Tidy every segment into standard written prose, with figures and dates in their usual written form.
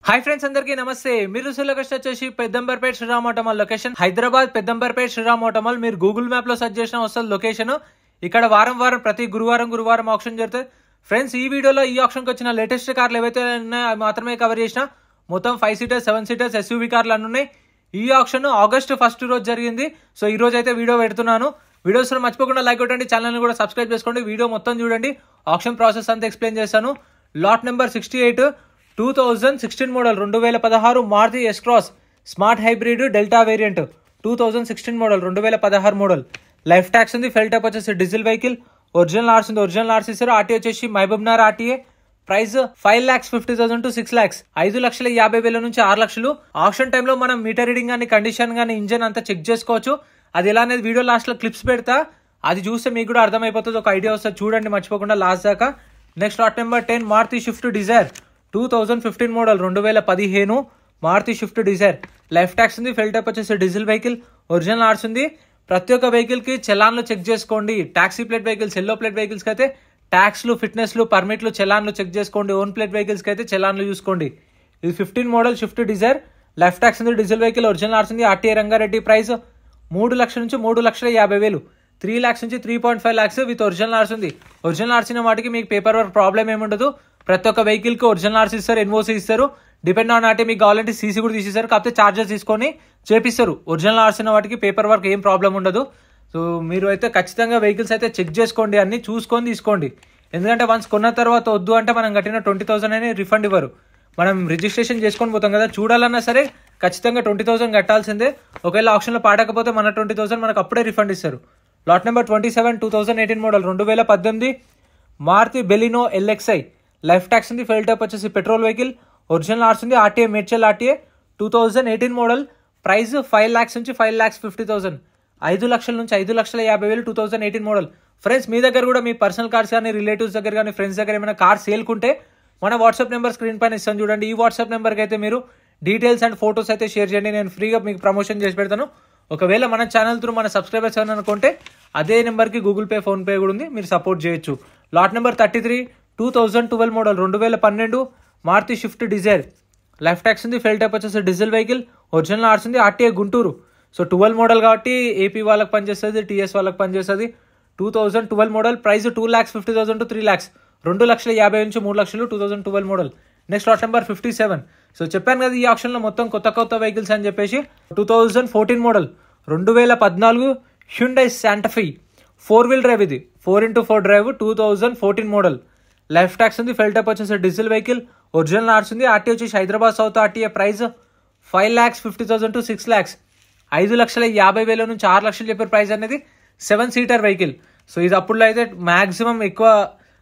Hi friends, అందరికీ నమస్తే. మీరు లొకేషన్ వచ్చేసి Peddamberpet Sriram auto mall location, Hyderabad Peddamberpet Sriram auto mall. మీరు గూగుల్ మ్యాప్ లో సెర్చ్ చేసిన వస్తుంది లొకేషన్. ఇక్కడ వారం ప్రతి గురువారం ఆప్షన్ జరుగుతుంది. ఫ్రెండ్స్, ఈ వీడియోలో ఈ ఆప్షన్కి వచ్చిన లేటెస్ట్ కార్లు ఏవైతే ఉన్నాయో అవి మాత్రమే కవర్ చేసిన. మొత్తం 5 సీటర్స్ 7 సీటర్స్ ఎస్యూవీ కార్లు అన్నీ ఉన్నాయి. ఈ ఆప్షన్ ఆగస్ట్ 1 రోజు జరిగింది. సో ఈ రోజు అయితే వీడియో పెడుతున్నాను. వీడియోస్ మర్చిపోకుండా లైక్ కొట్టండి, ఛానల్ కూడా సబ్స్క్రైబ్ చేసుకోండి. వీడియో మొత్తం చూడండి, ఆప్షన్ ప్రాసెస్ అంతా ఎక్స్ప్లెయిన్ చేస్తాను. Lot number 68 2016 model 2016 Maruti S cross smart hybrid delta variant 2016 model 2016 model. Life tax ఉంది. ఫెల్ టైప్ వచ్చేసి డీజిల్ వెహికల్. ఒరిజినల్ ఆర్స్ ఉంది, ఒరిజినల్ ఆర్స్ ఇస్తారు. ఆర్టీ వచ్చేసి Mahabubnagar RTA. Price 5,50,000 to 6 lakhs, 5,50,000 నుంచి 6 లక్షలు. ఆప్షన్ టైంలో మనం మీటర్ రీడింగ్ కానీ కండిషన్ కానీ ఇంజన్ అంతా చెక్ చేసుకోవచ్చు. అది ఎలా అనేది వీడియో లాస్ట్ లో క్లిప్స్ పెడతా, అది చూస్తే మీకు కూడా అర్థమైపోతుంది, ఒక ఐడియా వస్తుంది. చూడండి మర్చిపోకుండా లాస్ట్ దాకా. Next lot number 10 Maruti Swift Dzire 2015 model 2015 Maruti Swift Dzire. Life tax ఉంది. ఫెల్ టైప్ వచ్చేసి డీజిల్ వెహికల్. ఒరిజినల్ ఆర్స్ ఉంది. ప్రతి ఒక్క వెహికల్ కి చలాన్లు చెక్ చేసుకోండి. Taxi plate vehicles, yellow plate vehicles కి అయితే ట్యాక్స్లు, ఫిట్నెస్లు, పర్మిట్లు, చలాన్లు చెక్ చేసుకోండి. ఓన్ ప్లేట్ వెహికల్స్ కి అయితే చలాన్లు చూసుకోండి. ఇది 15 model Swift Dzire. Life tax ఉంది. Diesel vehicle. ఒరిజినల్ ఆర్స్ ఉంది. ఆర్టీఏ రంగారెడ్డి. ప్రైస్ 3 లక్షల నుంచి 3,50,000, 3 lakhs నుంచి 3.5 lakhs విత్ ఒరిజినల్ ఆర్స్ ఉంది. ఒరిజినల్ ఆర్స్ వాటికి మీకు పేపర్ వర్క్ ప్రాబ్లం ఏముండదు. ప్రతి ఒక్క వెహికల్ కి ఒరిజినల్ ఆర్స్ ఇస్తారు, ఎన్ఓసి ఇస్తారు. డిపెండ్ ఆన్ ఆర్టీ మీకు కావాలంటే సీసీ కూడా తీసేస్తారు, కాకపోతే చార్జెస్ తీసుకొని చేపిస్తారు. ఒరిజినల్ ఆర్స్ వాటికి పేపర్ వర్క్ ఏం ప్రాబ్లం ఉండదు. సో మీరు అయితే ఖచ్చితంగా వెహికల్స్ అయితే చెక్ చేసుకోండి, అన్ని చూసుకొని తీసుకోండి. ఎందుకంటే వన్స్ కొన్న తర్వాత వద్దు అంటే మనం కట్టిన 20,000 అని రిఫండ్ ఇవ్వరు. మనం రిజిస్ట్రేషన్ చేసుకొని పోతాం కదా, చూడాలన్నా సరే ఖచ్చితంగా 20,000 కట్టాల్సిందే. ఒకవేళ ఆప్షన్లో పాడకపోతే మన 20,000 మనకు అప్పుడే రిఫండ్ ఇస్తారు. Lot number 27 2018 model 2018 Maruti Baleno LXI. Life tax ఉంది. ఫెల్ టైప్ వచ్చేసి పెట్రోల్ వెహికల్. ఒరిజినల్ ఆర్స్ ఉంది. RTA Medchal RTA 2018 model. Price 5 lakhs నుంచి 5,50,000, 5 లక్షల నుంచి 5,50,000 2018 మోడల్. ఫ్రెండ్స్, మీ దగ్గర కూడా మీ పర్సనల్ కార్స్ కానీ, రిలేటివ్స్ దగ్గర కానీ, ఫ్రెండ్స్ దగ్గర ఏమైనా కార్ సేల్కుంటే మన వాట్సాప్ నెంబర్ స్క్రీన్ పైన ఇస్తాను చూడండి. ఈ వాట్సాప్ నెంబర్కి అయితే మీరు డీటెయిల్స్ అండ్ ఫొటోస్ అయితే షేర్ చేయండి. నేను ఫ్రీగా మీకు ప్రమోషన్ చేసి పెడతాను. ఒకవేళ మన ఛానల్ త్రూ మన సబ్స్క్రైబర్స్ అని అనుకుంటే అదే నెంబర్కి గూగుల్ పే, ఫోన్ పే కూడా ఉంది, మీరు సపోర్ట్ చేయొచ్చు. Lot number 33 2012 model 2012 Maruti Swift Dzire. Life tax ఉంది. ఫెల్ టైప్ వచ్చేసి డీజిల్ వెహికల్. ఒరిజినల్ ఆర్స్ ఉంది. ఆర్టీఏ గుంటూరు. సో 12 మోడల్ కాబట్టి ఏపీ వాళ్ళకి పనిచేస్తుంది, టీఎస్ వాళ్ళకి పనిచేస్తుంది. 2012 మోడల్. ప్రైస్ 2,50,000 to 3 lakhs, 2,50,000 నుంచి 3 లక్షలు 2012 model. Next lot number 57. So చెప్పాను కదా, ఈ ఆప్షన్లో మొత్తం కొత్త వెహికల్స్ అని చెప్పేసి. 2014 model 2014 Hyundai Santa Fe 4-wheel drive. ఇది 4x4 drive 2014 model. Life tax ఉంది. ఫెల్ టైప్ వచ్చేసి డీజిల్ వెహికల్. ఒరిజినల్ ఆర్స్ ఉంది. ఆర్టీ వచ్చేసి Hyderabad south RTA. Price 5,50,000 to 6 lakhs, 5,50,000 నుంచి 6 లక్షలు చెప్పే ప్రైస్ అనేది. 7 సీటర్ వెహికల్. సో ఇది అప్పుడులో అయితే మాక్సిమం ఎక్కువ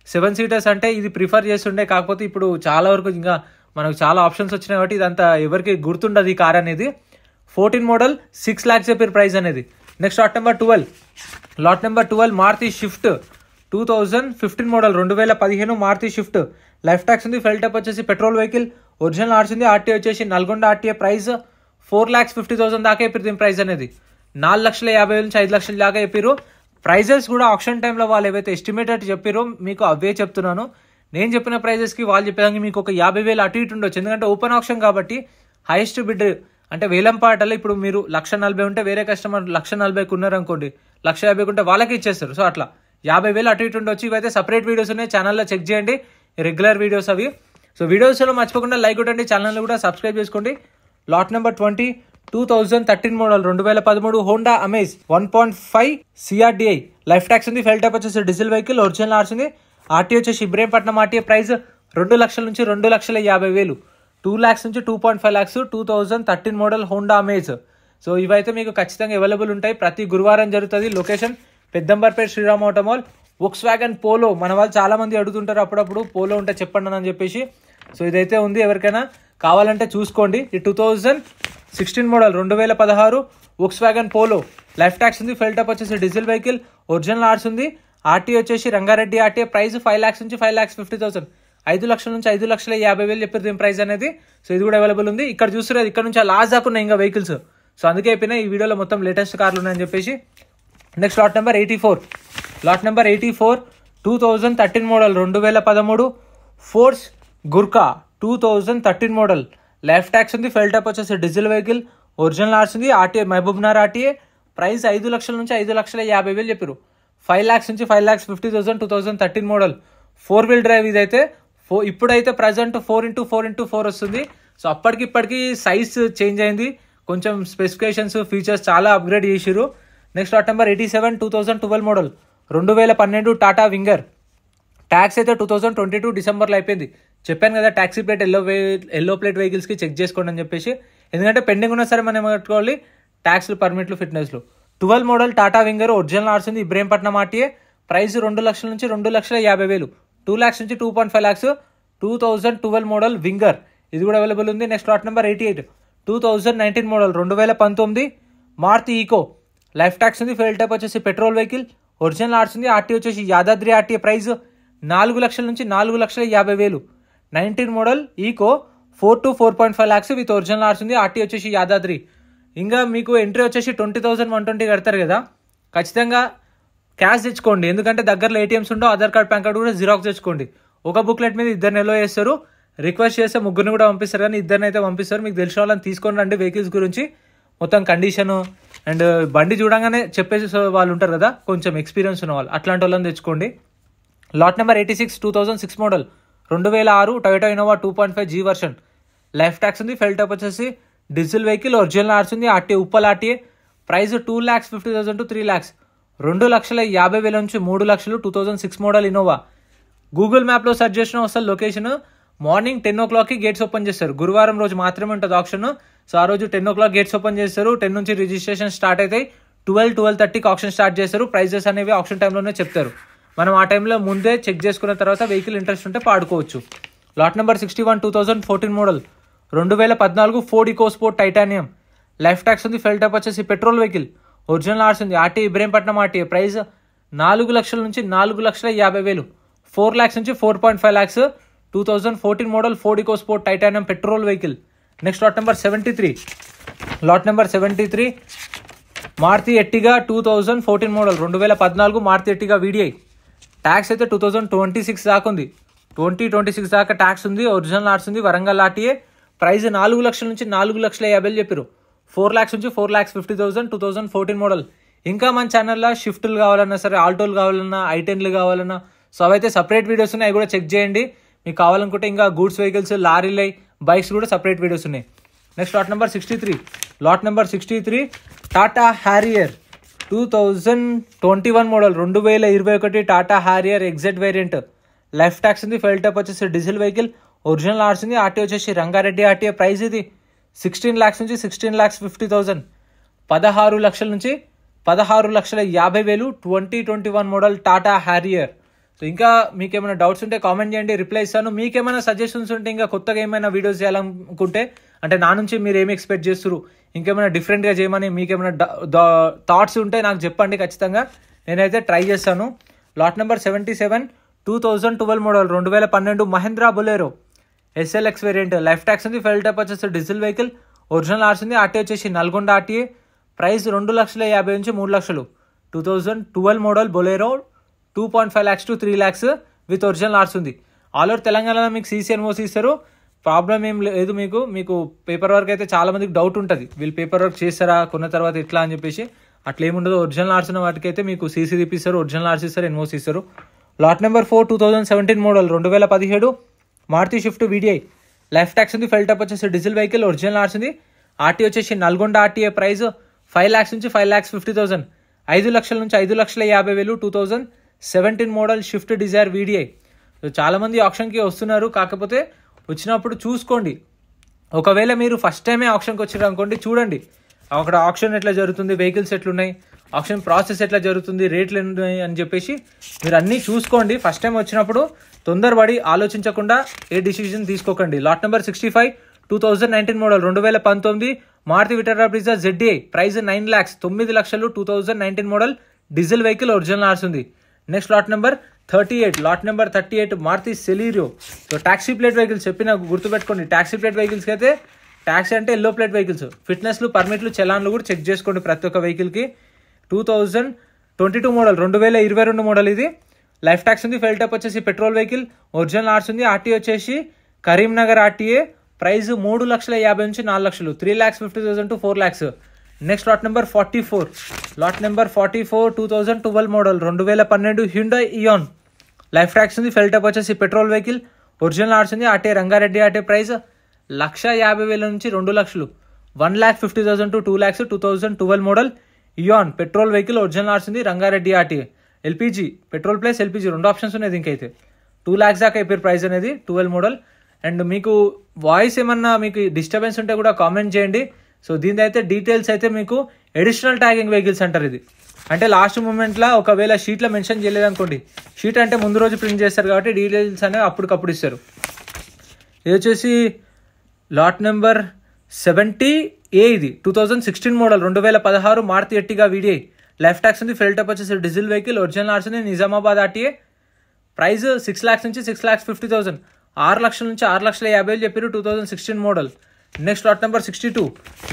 7 సీటర్స్ అంటే ఇది ప్రిఫర్ చేస్తుండే. కాకపోతే ఇప్పుడు చాలా వరకు ఇంకా మనకు చాలా ఆప్షన్స్ వచ్చినాయి కాబట్టి ఇదంతా ఎవరికి గుర్తుండదు ఈ కార్ అనేది. 14 మోడల్ 6 lakhs చెప్పే ప్రైస్ అనేది. Next lot number 12 Maruti Swift 2015 model 2015 Maruti Swift. Life tax ఉంది. ఫెల్ టైప్ వచ్చేసి పెట్రోల్ వెహికల్. ఒరిజినల్ ఆర్స్ ఉంది. ఆర్టీ వచ్చేసి నల్గొండ ఆర్టీఏ. ప్రైస్ 4,50,000 దాకా చెప్పారు దీని ప్రైస్ అనేది. 4,50,000 నుంచి 5 లక్షల దాకా చెప్పారు. ప్రైజెస్ కూడా ఆప్షన్ టైంలో వాళ్ళు ఏవైతే ఎస్టిమేటెడ్ చెప్పారో మీకు అవే చెప్తున్నాను. నేను చెప్పిన ప్రైజెస్కి వాళ్ళు చెప్పేదానికి మీకు ఒక 50,000 అటు ఇటు ఉండొచ్చు. ఎందుకంటే ఓపెన్ ఆప్షన్ కాబట్టి హైయెస్ట్ బిడ్ అంటే వేలం పాటలో ఇప్పుడు మీరు 1,40,000 ఉంటే వేరే కస్టమర్ 1,40,000 ఉన్నారనుకోండి, 1,50,000 ఉంటే వాళ్ళకి ఇచ్చేస్తారు. సో అట్లా 50,000 అటు ఇటు ఉండొచ్చు. ఇవైతే సపరేట్ వీడియోస్ ఉన్నాయి, ఛానల్లో చెక్ చేయండి, రెగ్యులర్ వీడియోస్ అవి. సో వీడియోస్లో మర్చిపోకుండా లైక్ కొట్టండి, ఛానల్ కూడా సబ్స్క్రైబ్ చేసుకోండి. Lot number 20 2013 model 2013 Honda amaze 1.5 CRDI. Life tax ఉంది. ఫెల్ టైప్ వచ్చేసి డీజిల్ వెహికల్. ఒరిజినల్ ఆర్స్ ఉంది. ఆర్టీ వచ్చేసి ఇబ్రహీంపట్నం ఆర్టీఏ. ప్రైస్ 2 లక్షల నుంచి 2,50,000, 2 lakhs నుంచి 2.5 lakhs 2013 model Honda Amaze. So ఇవైతే మీకు ఖచ్చితంగా అవైలబుల్ ఉంటాయి. ప్రతి గురువారం జరుగుతుంది. Location Peddamberpet Sriram auto mall. Volkswagen Polo మన వాళ్ళు చాలా మంది అడుగుతుంటారు అప్పుడప్పుడు, పోలో ఉంటే చెప్పండి అని చెప్పేసి. సో ఇదైతే ఉంది, ఎవరికైనా కావాలంటే చూసుకోండి. ఈ 2016 model 2016 Volkswagen polo. Life tax ఉంది. ఫెల్ టైప్ వచ్చేసి డీజిల్ వెహికల్. ఒరిజినల్ ఆర్స్ ఉంది. ఆర్టీ వచ్చేసి రంగారెడ్డి ఆర్టీఏ. ప్రైస్ 5 lakhs నుంచి 5,50,000, 5 లక్షల నుంచి 5,50,000 చెప్పారు దీని ప్రైస్ అనేది. సో ఇది కూడా అవైలబుల్ ఉంది. ఇక్కడ చూస్తున్నారు, ఇక్కడ నుంచి లాస్ట్ దాకా ఉన్నాయి ఇంకా వెహికల్స్. సో అందుకే అయిపోయినా ఈ వీడియోలో మొత్తం లేటెస్ట్ కార్లు ఉన్నాయని చెప్పేసి. Next lot number 84 2013 model 2013 force Gurkha 2013 model. Life tax ఉంది. ఫెల్ ట్యాప్ వచ్చేసి డీజిల్ వెహికల్, ఒరిజినల్ ఆర్స్ ఉంది. RTA Mahabubnagar RTA. ప్రైస్ 5 లక్షల నుంచి 5,50,000 చెప్పారు. 5 lakhs నుంచి 5,50,000 2013 మోడల్ 4-wheel డ్రైవ్. ఇదైతే ఇప్పుడైతే ప్రజెంట్ 4x4x4 వస్తుంది. సో అప్పటికిప్పటికి సైజ్ చేంజ్ అయింది, కొంచెం స్పెసిఫికేషన్స్ ఫీచర్స్ చాలా అప్గ్రేడ్ చేసిరు. Next lot number 87 2012 model 2012 Tata Winger. Tax అయితే 2022 డిసెంబర్లో అయిపోయింది. చెప్పాను కదా ట్యాక్సీ ప్లేట్ ఎల్లో ప్లేట్ వెహికల్స్కి చెక్ చేసుకోండి అని చెప్పేసి, ఎందుకంటే పెండింగ్ ఉన్నా సరే మనం ఏమట్టుకోవాలి ట్యాక్స్లు, పర్మిట్లు, ఫిట్నెస్లు. 12 మోడల్ టాటా వింగర్ ఒరిజినల్ ఆర్స్ ఉంది. ఇబ్రహీంపట్నం ఆర్టీఏ. ప్రైస్ 2 లక్షల నుంచి 2,50,000, 2 lakhs నుంచి 2.5 lakhs. 2012 మోడల్ వింగర్ ఇది కూడా అవైలబుల్ ఉంది. Next lot number 88 2019 model 2019 Maruti Eeco. Life tax ఉంది. ఫెయిల్ ట్యాప్ వచ్చేసి పెట్రోల్ వెహికల్, ఒరిజినల్ ఆర్స్ ఉంది. ఆర్టీ వచ్చేసి యాదాద్రి ఆర్టీఏ. ప్రైస్ 4 లక్షల నుంచి 4,50,000. 19 model Eeco 4 to 4.5 lakhs with original ఆర్స్ ఉంది. ఆర్టీ వచ్చేసి యాదాద్రి. ఇంకా మీకు ఎంట్రీ వచ్చేసి 20,120 కడతారు కదా, ఖచ్చితంగా క్యాష్ తెచ్చుకోండి. ఎందుకంటే దగ్గరలో ఏటీఎంస్ ఉండవు. ఆధార్ కార్డ్, పాన్ కార్డ్ కూడా జిరాక్స్ తెచ్చుకోండి. ఒక బుక్లెట్ మీద 2 ఎల్లో చేస్తారు. రిక్వెస్ట్ చేస్తే 3 కూడా పంపిస్తారు, కానీ 2 అయితే పంపిస్తారు. మీకు తెలిసిన వాళ్ళని తీసుకొని రండి. వెహికల్స్ గురించి మొత్తం కండిషన్ అండ్ బండి చూడంగానే చెప్పేసి వాళ్ళు ఉంటారు కదా, కొంచెం ఎక్స్పీరియన్స్ ఉన్న వాళ్ళు, అట్లాంటి వాళ్ళని తెచ్చుకోండి. Lot number 86 2006 model 2006 Toyota Innova 2.5G version. Life tax ఉంది. ఫెల్ టాప్ వచ్చేసి డీజిల్ వెహికల్, ఒరిజినల్ ఆర్స్ ఉంది. RTA Uppal RTA. Price 2,50,000 to 3 lakhs. 2,50,000 నుంచి 3 లక్షలు. 2006 మోడల్ ఇన్నోవా. గూగుల్ మ్యాప్లో సెర్చ్ చేసిన వస్తుంది లొకేషన్. మార్నింగ్ 10 o'clockకి గేట్స్ ఓపెన్ చేస్తారు. గురువారం రోజు మాత్రమే ఉంటుంది ఆప్షన్. సో ఆ రోజు 10 o'clock గేట్స్ ఓపెన్ చేస్తారు. 10 నుంచి రిజిస్ట్రేషన్ స్టార్ట్ అవుతాయి. 12-12:30కి ఆప్షన్ స్టార్ట్ చేస్తారు. ప్రైజెస్ అనేవి ఆప్షన్ టైంలోనే చెప్తారు. మనం ఆ టైంలో ముందే చెక్ చేసుకున్న తర్వాత వెహికల్ ఇంట్రెస్ట్ ఉంటే పాడుకోవచ్చు. Lot number 61 2014 model 2014 Ford EcoSport Titanium. Life tax ఉంది. ఫెల్ టాప్ వచ్చేసి పెట్రోల్ వెహికల్, ఒరిజినల్ ఆర్స్ ఉంది. RT Ibrahimpatnam RTA. ప్రైస్ 4 లక్షల నుంచి 4,50,000, 4 lakhs నుంచి 4.5 lakhs. 2014 model Ford EcoSport Titanium petrol vehicle. Next lot number 73 Maruti Ertiga 2014 model 2014 Maruti Ertiga VDI. Tax అయితే 2026 దాకా ఉంది. 2026 దాకా ట్యాక్స్ ఉంది. ఒరిజినల్ ఆర్స్ ఉంది. వరంగల్ ఆర్టీఏ. ప్రైస్ 4 లక్షల నుంచి 4,50,000 చెప్పారు. 4 lakhs నుంచి 4,50,000. 2014 మోడల్. ఇంకా మన ఛానల్లో షిఫ్ట్లు కావాలన్నా సరే, ఆల్టోలు కావాలన్నా, ఐ10లు కావాలన్నా, సో అవైతే సపరేట్ వీడియోస్ ఉన్నాయి, అవి కూడా చెక్ చేయండి. మీకు కావాలనుకుంటే ఇంకా గూడ్స్ వెహికల్స్, లారీలు, బైక్స్ కూడా సపరేట్ వీడియోస్ ఉన్నాయి. Next lot number 63 Tata Harrier 2021 model 2021 Tata Harrier exert variant. Life tax ఉంది. ఫెల్ టాప్ వచ్చేసి డీజిల్ వెహికల్, ఒరిజినల్ ఆర్స్ ఉంది. ఆర్టీ వచ్చేసి రంగారెడ్డి ఆర్టీఏ. ప్రైస్ ఇది 16 lakhs నుంచి 16,50,000, 16 లక్షల నుంచి 16,50,000. 2021 మోడల్ టాటా హ్యారియర్. సో ఇంకా మీకు ఏమైనా డౌట్స్ ఉంటే కామెంట్ చేయండి, రిప్లై ఇస్తాను. మీకేమైనా సజెషన్స్ ఉంటే, ఇంకా కొత్తగా ఏమైనా వీడియోస్ చేయాలనుకుంటే, అంటే నా నుంచి మీరు ఏమి ఎక్స్పెక్ట్ చేస్తారు, ఇంకేమైనా డిఫరెంట్గా చేయమని మీకేమైనా థాట్స్ ఉంటే నాకు చెప్పండి. ఖచ్చితంగా నేనైతే ట్రై చేస్తాను. Lot number 77 2012 model 2012 Mahindra Bolero SLX variant. Life tax ఉంది. ఫెల్ టాప్ వచ్చేసి డీజిల్ వెహికల్, ఒరిజినల్ ఆర్స్ ఉంది. ఆర్టీ వచ్చేసి నల్గొండ ఆర్టీఏ. ప్రైస్ 2,50,000 నుంచి 3 లక్షలు. 2012 model Bolero 2.5 lakhs to 3 lakhs with original ఆర్స్ ఉంది. ఆల్ ఓవర్ తెలంగాణలో మీకు సీసీ ఎన్ఓసి ఇస్తారు. ప్రాబ్లం ఏం లేదు. మీకు పేపర్ వర్క్ అయితే చాలా మందికి డౌట్ ఉంటుంది, వీళ్ళు పేపర్ వర్క్ చేస్తారా కొన్న తర్వాత ఎట్లా అని చెప్పేసి. అట్లా ఏముండదు. ఒరిజినల్ ఆర్స్ ఉన్న వాటికి అయితే మీకు సీసీ తీపిస్తారు, ఒరిజినల్ ఆర్స్ ఇస్తారు, ఎన్ఓసి ఇస్తారు. Lot number 4 2017 model 2017 Maruti Swift VDI. Life tax ఉంది. ఫెల్ టాప్ వచ్చేసి డీజిల్ వెహికల్, ఒరిజినల్ ఆర్స్ ఉంది. ఆర్టీ వచ్చేసి నల్గొండ ఆర్టీఏ. ప్రైస్ 5 lakhs నుంచి 5,50,000, 5 లక్షల నుంచి 5,50,000. 2017 మోడల్ షిఫ్ట్ డిజైర్ వీడిఐ. చాలా మంది ఆప్షన్కి వస్తున్నారు, కాకపోతే వచ్చినప్పుడు చూసుకోండి. ఒకవేళ మీరు ఫస్ట్ టైమే ఆప్షన్కి వచ్చారు అనుకోండి, చూడండి అక్కడ ఆప్షన్ ఎట్లా జరుగుతుంది, వెహికల్స్ ఎట్లున్నాయి, ఆప్షన్ ప్రాసెస్ ఎట్లా జరుగుతుంది, రేట్లు ఉన్నాయి అని చెప్పేసి మీరు అన్నీ చూసుకోండి. ఫస్ట్ టైం వచ్చినప్పుడు తొందరపడి ఆలోచించకుండా ఏ డిసిజన్ తీసుకోకండి. Lot number 65 2019 model 2019 Maruti Vitara Brezza ZDI. Price 9 lakhs 9 లక్షలు. 2019 మోడల్ డీజిల్ వెహికల్, ఒరిజినల్ ఆర్స్ ఉంది. Next lot number 38 Maruti Celerio. So taxi plate vehicles చెప్పిన గుర్తుపెట్టుకోండి. ట్యాక్సీ ప్లేట్ వెహికల్స్కి అయితే ట్యాక్సీ అంటే ఎల్లో ప్లేట్ వెహికల్స్, ఫిట్నెస్లు, పర్మిట్లు, చలాన్లు కూడా చెక్ చేసుకోండి ప్రతి ఒక్క వెహికల్కి. 2022 మోడల్ 2022 మోడల్ ఇది. లైఫ్ ట్యాక్స్ ఉంది. ఫెల్ టాప్ వచ్చేసి పెట్రోల్ వెహికల్, ఒరిజినల్ ఆర్స్ ఉంది. ఆర్టీ వచ్చేసి కరీంనగర్ ఆర్టీఏ. ప్రైస్ 3,50,000 నుంచి 4 లక్షలు, 3,50,000 to 4 lakhs. Next lot number 44, lot number 44 2012 model 2012 Hyundai Eon. Life tax ఉంది, ఫెల్ టైప్ వచ్చేసి పెట్రోల్ వెహికల్, ఒరిజినల్ ఆర్ట్స్ ఉంది, ఆర్టీఏ రంగారెడ్డి ఆర్టీఏ. ప్రైస్ 1,50,000 నుంచి 2 లక్షలు, 1,50,000 to 2 lakhs. 2012 model Eon petrol vehicle, original arts ఉంది, Rangareddy RTA. LPG, petrol plus LPG 2 options ఉన్నాయి దీనికైతే. 2 lakhs దాకా అయిపోయారు ప్రైస్ అనేది 12 మోడల్. అండ్ మీకు వాయిస్ ఏమన్నా మీకు డిస్టర్బెన్స్ ఉంటే కూడా కామెంట్ చేయండి. సో దీని అయితే డీటెయిల్స్ అయితే మీకు ఎడిషనల్ ట్యాగింగ్ వెహికల్స్ అంటారు. ఇది అంటే లాస్ట్ మూమెంట్లో ఒకవేళ షీట్లో మెన్షన్ చేయలేదు అనుకోండి, షీట్ అంటే ముందు రోజు ప్రింట్ చేస్తారు కాబట్టి డీటెయిల్స్ అనేవి అప్పటికప్పుడు ఇస్తారు. ఇది వచ్చేసి లాట్ నెంబర్ 70A, ఇది 2016 model 2016 Maruti Ertiga VDI. Life tax ఉంది, ఫెల్ టైప్ వచ్చేసి డీజిల్ వెహికల్, ఒరిజినల్ ఆర్ట్స్ ఉంది, నిజామాబాద్ ఆర్టీఏ. ప్రైస్ 6 lakhs నుంచి 6,50,000, 6 లక్షల నుంచి 6,50,000 చెప్పారు. 2016 model. Next lot number 62,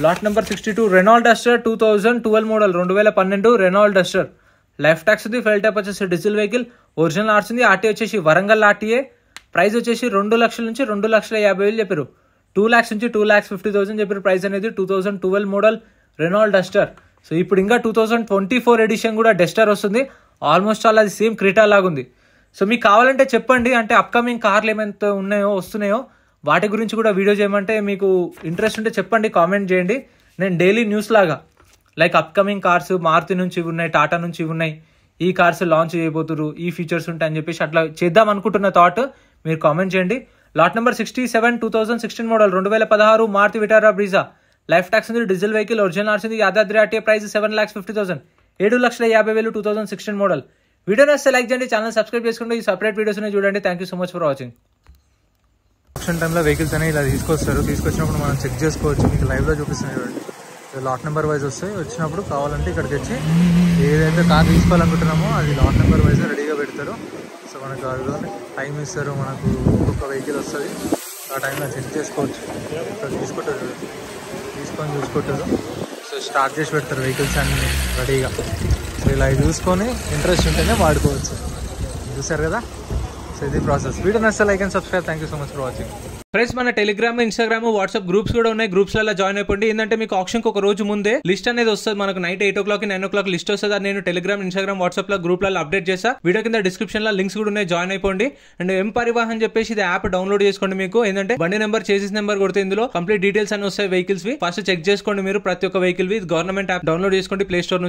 lot number 62 Renault Duster 2012 model 2012 Renault Duster. Life tax ఉంది, ఫెల్ టైప్ వచ్చేసి డీజిల్ వెహికల్, ఒరిజినల్ ఆర్ట్స్ ఉంది, ఆర్టీఏ వచ్చేసి వరంగల్ ఆర్టీఏ. ప్రైస్ వచ్చేసి 2 లక్షల నుంచి 2,50,000 చెప్పారు. 2 lakhs నుంచి 2,50,000 చెప్పారు ప్రైస్ అనేది. 2012 మోడల్ రెనాల్డ్ డస్టర్. సో ఇప్పుడు ఇంకా 2024 ఎడిషన్ కూడా డస్టర్ వస్తుంది. ఆల్మోస్ట్ ఆల్ అది సేమ్ క్రీటా లాగుంది. సో మీకు కావాలంటే చెప్పండి, అంటే అప్కమింగ్ కార్లు ఏమైతే ఉన్నాయో వస్తున్నాయో వాటి గురించి కూడా వీడియో చేయమంటే మీకు ఇంట్రెస్ట్ ఉంటే చెప్పండి, కామెంట్ చేయండి. నేను డైలీ న్యూస్ లాగా లైక్ అప్కమింగ్ కార్స్ మారుతి నుంచి ఇవి ఉన్నాయి, టాటా నుంచి ఇవి ఉన్నాయి, ఈ కార్స్ లాంచ్ చేయబోతున్నారు, ఈ ఫీచర్స్ ఉంటాయని చెప్పేసి అట్లా చేద్దాం అనుకుంటున్న థాట్ మీరు కామెంట్ చేయండి. Lot number 67 2016 model 2016 Maruti Vitara Brezza. Life tax ఉంది, డీజిల్ వెహికల్, ఒరిజినల్ ఆర్ట్స్ ఉంది, Yadadri RTA. Price 7,50,000, 7,50,000 2016 model. Video నచ్చితే లైక్ చేయండి, ఛానల్ సబ్స్క్రైబ్ చేసుకోండి. ఈ సపరేట్ వీడియోస్ చూడండి. Thank you so much for watching. Option టైంలో వెహికల్స్ అనేవి ఇలా తీసుకొస్తారు. తీసుకొచ్చినప్పుడు మనం చెక్ చేసుకోవచ్చు. మీకు లైవ్లో చూపిస్తున్నాయి చూడండి. లాట్ నెంబర్ వైజ్ వస్తాయి. వచ్చినప్పుడు కావాలంటే ఇక్కడికి వచ్చి ఏదైతే కార్ తీసుకోవాలనుకుంటున్నామో అది లాట్ నెంబర్ వైజ్ రెడీగా పెడతారు. సో మనకు టైం ఇస్తారు, మనకు ఒక్కొక్క వెహికల్ వస్తుంది. ఆ టైంలో చెక్ చేసుకోవచ్చు. ఇక్కడ తీసుకుంటారు, తీసుకొని చూసుకుంటారు. సో స్టార్ట్ చేసి పెడతారు వెహికల్స్ అన్ని రెడీగా. సో ఇలా చూసుకొని ఇంట్రెస్ట్ ఉంటేనే వాడుకోవచ్చు. చూసారు కదా, సో ఇది ప్రాసెస్. వీడియో నచ్చితే like and subscribe. Thank you so much for watching. Friends మన టెలిగ్రామ్, ఇన్స్టాగ్రామ్, వాట్సాప్ గ్రూప్స్ కూడా ఉన్నాయి. గ్రూప్స్లలో జాయిన్ అయిపోండి. ఏంటంటే మీకు ఆప్షన్కి ఒక రోజు ముందే లిస్ట్ అనేది వస్తుంది. మనకు నైట్ 8 o'clock 9 o'clock లిస్ట్ వస్తుంది. అది నేను టెలిగ్రామ్, ఇన్స్టాగ్రామ్, వాట్సాప్ లో గ్రూప్లలో అప్డేట్ చేస్తా. వీడియో కింద డిస్క్రిప్షన్ లో లింక్స్ కూడా ఉన్నాయి, జాయిన్ అయిపోండి. అండ్ ఎం పరివాహన్ చెప్పేసి ఇది యాప్ డౌన్లోడ్ చేసుకోండి. మీకు ఏంటంటే బండి నెంబర్, చేసిస్ నెంబర్ కొడితే ఇందులో కంప్లీట్ డీటెయిల్స్ అని వస్తాయి వెహికల్స్ వి. ఫస్ట్ చెక్ చేసుకోండి మీరు ప్రతి ఒక్క వెహికల్ వి. గవర్నమెంట్ యాప్ డౌన్లోడ్ చేసుకోండి ప్లే స్టోర్ నుంచి.